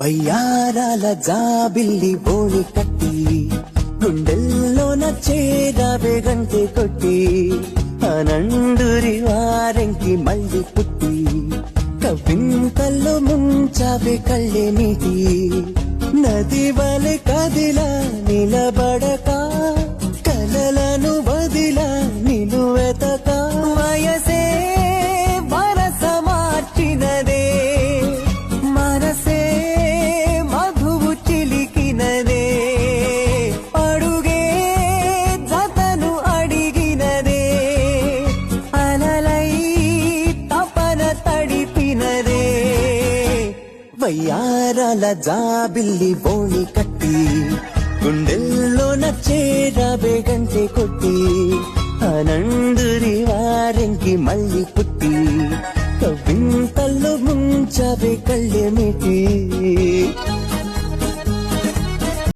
వయ్యారాల జాబిల్లి బోణి కట్టి గుండెల్లోన చేరావే గంటె కొట్టి అనండురి వారెంకి మళ్ళీ పుట్టి కవ్వింతల్లో ముంచావే కళ్ళే నీటి నది వలె కదిలా నిలబడక కలలను వదిలా నిలువెతక వయసే వరస మార్చినదే మనసే మధువు చిలికినదే అడుగే జతను అడిగినదే అలలై తపన తడిపినదే వయ్యారాల జాబిల్లి బోణి కట్టి గుండెల్లోన చేరావే గంటె కొట్టి అనండురి వారెంకి మళ్ళీ పుట్టి కవ్వింతల్లో ముంచావే కళ్ళెమిటి